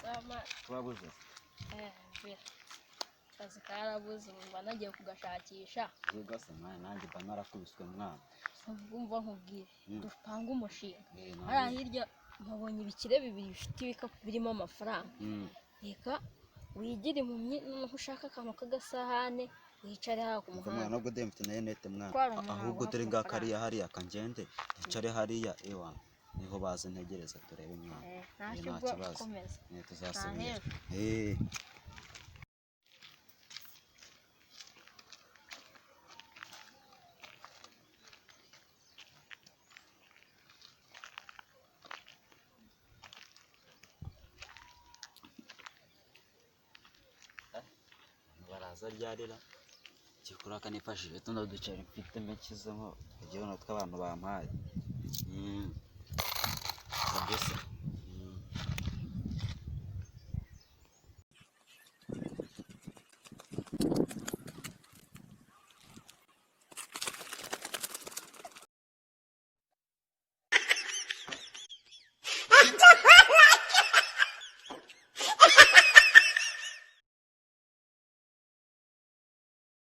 Sama Wabuze vile kazi karabuze mba nagiye kugashakisha ugasanga nanjye mba narakubiswe mwana ngumva nkubwire dupanga umushinga hariya hirya nkabonye ibikire bibiri bifite ibikapu birimo amafaranga reka wigire impumyi noneho ushaka akantu k'agasahane wicare hariya ku muhanda nubwo demfite na yenete mwana ahubwo dore ngakariya hariya kangende nicare hariya ewa niho baze ntegereza turebe mwana nta kibazo tuzasubira baraza ryarira kikura kanifashije tuno ducari mfite mekizemo igihano tw'abantu bampaye